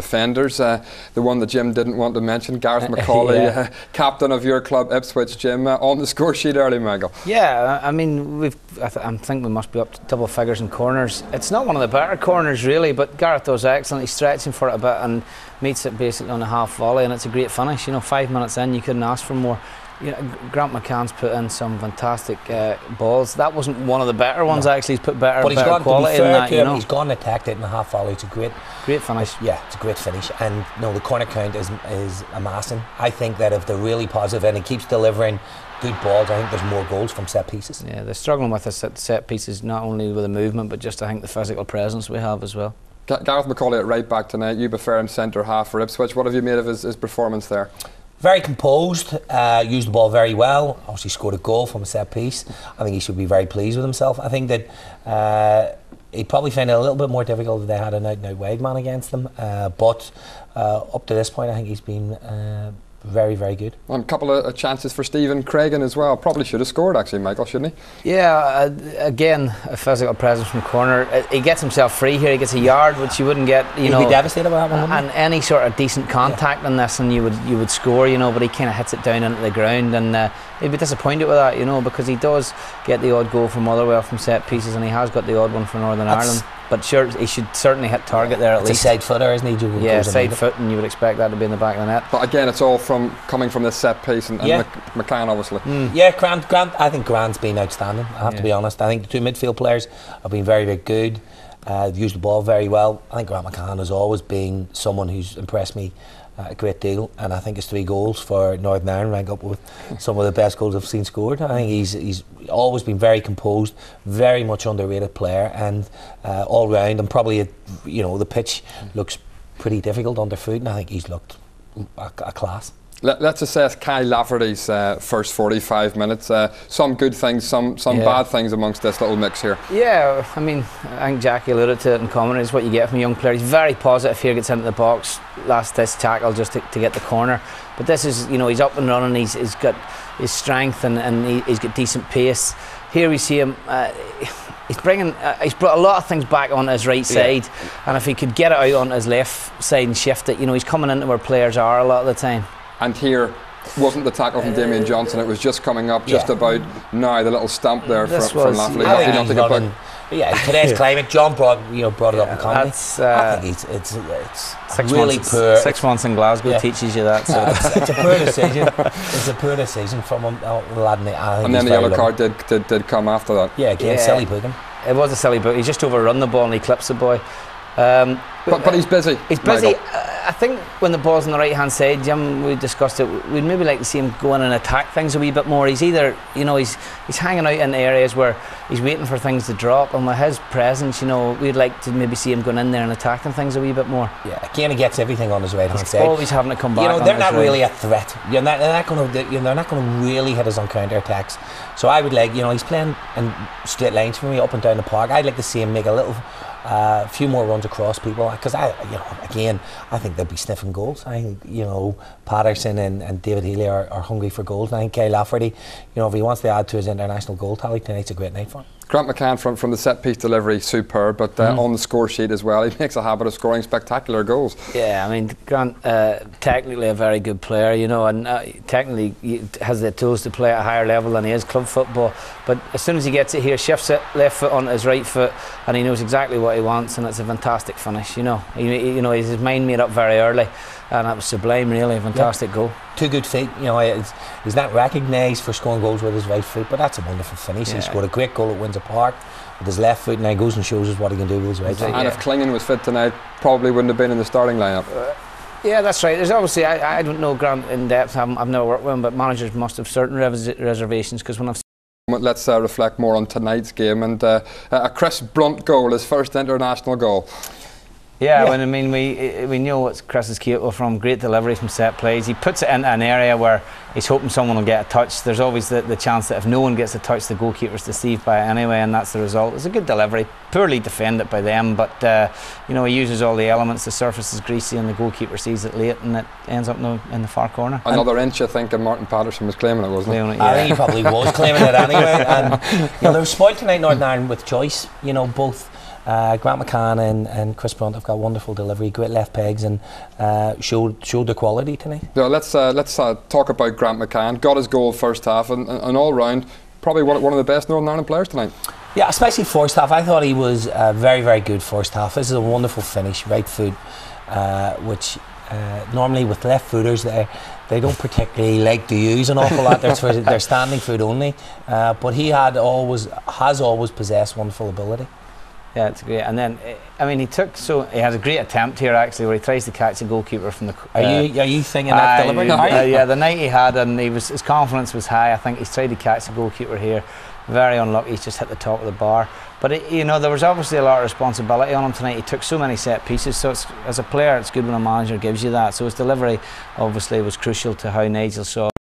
defenders. The one that Jim didn't want to mention, Gareth McCauley, captain of your club, Ipswich. Jim, on the score sheet early, Michael. Yeah, I mean, I think we must be up to double figures in corners. It's not one of the better corners, really, but Gareth does excellent. He's stretching for it a bit and meets it basically on a half volley, and it's a great finish. 5 minutes in, you couldn't ask for more. Grant McCann's put in some fantastic balls. That wasn't one of the better ones, actually. He's put better quality in that. He's gone and attacked it in the half volley. It's a great finish. It's a great finish. And the corner count is amassing. I think that if they're really positive and he keeps delivering good balls, I think there's more goals from set pieces. Yeah, they're struggling with the set pieces, not only with the movement, but just I think the physical presence we have as well. Gareth McCauley at right back tonight. You prefer him centre half for Ipswich. What have you made of his performance there? Very composed, used the ball very well, obviously scored a goal from a set piece. I think he should be very pleased with himself. I think that he'd probably find it a little bit more difficult if they had an out-and-out wide man against them, but up to this point I think he's been very, very good. And a couple of chances for Stephen Craigan as well. Probably should have scored actually, Michael, shouldn't he? Yeah, again, a physical presence from corner. He gets himself free here. He gets a yard, which you wouldn't get. He'd be devastated about that one, and any sort of decent contact on this, and you would score. But he kind of hits it down into the ground, and he'd be disappointed with that, because he does get the odd goal from Motherwell from set pieces, and he has got the odd one for Northern Ireland. But sure, he should certainly hit target there at least. It's a side footer, isn't he? Yeah, side foot, and you would expect that to be in the back of the net. But again, it's all coming from this set piece and McCann, obviously. Yeah, Grant. I think Grant's been outstanding. I have to be honest. I think the two midfield players have been very, very good. Used the ball very well. I think Grant McCann has always been someone who's impressed me a great deal, and I think his 3 goals for Northern Ireland rank up with some of the best goals I've seen scored. I think he's always been very composed, very much underrated player, and all round, and probably the pitch looks pretty difficult underfoot, and I think he's looked a class. Let's assess Kai Lafferty's first 45 minutes. Some good things, some bad things amongst this little mix here. Yeah, I mean, I think Jackie alluded to it in commentary. It's what you get from a young player. He's very positive here, gets into the box, last this tackle just to get the corner. But this is, he's up and running, he's got his strength and he's got decent pace. Here we see him, he's brought a lot of things back on his right side, and if he could get it out on his left side and shift it, he's coming into where players are a lot of the time. And here wasn't the tackle from Damien Johnson, it was just coming up just about now, the little stump there from Lafferty. Today's climate, John brought it up in comedy. I think it's really poor. 6 months in Glasgow teaches you that. So. It's a poor decision. It's a poor decision from him, lad. And then the yellow card did come after that. Yeah, again, silly booking. It was a silly book. He just overrun the ball and he clips the boy. But he's busy. He's busy. I think when the ball's on the right hand side, Jim, we discussed it, we'd maybe like to see him go in and attack things a wee bit more. He's either, he's hanging out in areas where he's waiting for things to drop, and with his presence, we'd like to maybe see him going in there and attacking things a wee bit more. Yeah, again, he gets everything on his right hand side. Always having to come back. They're not really a threat. They're not going to really hit us on counter attacks. So I would like, he's playing in straight lines for me up and down the park. I'd like to see him make a few more runs across people, because I think they'll be sniffing goals. I think Patterson and David Healy are hungry for goals. And I think Kyle Lafferty, if he wants to add to his international goal tally, tonight's a great night for him. Grant McCann from the set piece delivery, superb, but on the score sheet as well, he makes a habit of scoring spectacular goals. Yeah, I mean, Grant, technically a very good player, and technically he has the tools to play at a higher level than he is club football. But as soon as he gets it here, shifts it left foot onto his right foot, and he knows exactly what he wants, and it's a fantastic finish. His mind made up very early, and that was sublime, really, a fantastic goal. 2 good feet. He's not recognised for scoring goals with his right foot, but that's a wonderful finish. He scored a great goal at Windsor Park with his left foot, and now he goes and shows us what he can do with his right foot. And if Klingon was fit tonight, probably wouldn't have been in the starting lineup. Yeah, that's right. There's obviously, I don't know Grant in depth, I've never worked with him, but managers must have certain reservations, because when I've Let's reflect more on tonight's game, and a Chris Brunt goal, his first international goal. Yeah, when we know what Chris is capable from. Great delivery from set plays. He puts it in an area where he's hoping someone will get a touch. There's always the chance that if no one gets a touch, the goalkeeper's deceived by it anyway, and that's the result. It's a good delivery, poorly defended by them, but he uses all the elements. The surface is greasy, and the goalkeeper sees it late, and it ends up in the far corner. Another inch, I think, and Martin Patterson was claiming it, wasn't he? I think he probably was claiming it anyway. And they were spoiled tonight, Northern Ireland, with choice. Both Grant McCann and Chris Brunt have got wonderful delivery, great left pegs, and showed their quality tonight. Yeah, let's talk about Grant McCann. Got his goal first half, and all round probably one of the best Northern Ireland players tonight. Yeah, especially first half. I thought he was very, very good first half. This is a wonderful finish, right foot, which normally with left footers they don't particularly like to use an awful lot. They're standing foot only, but he has always possessed wonderful ability. Yeah, it's great. And then, I mean, he has a great attempt here actually, where he tries to catch the goalkeeper from the. Are you thinking that delivery? Yeah, the night he had, and his confidence was high. I think he's tried to catch the goalkeeper here. Very unlucky. He's just hit the top of the bar. But you know, there was obviously a lot of responsibility on him tonight. He took so many set pieces. So as a player, it's good when a manager gives you that. So his delivery obviously was crucial to how Nigel saw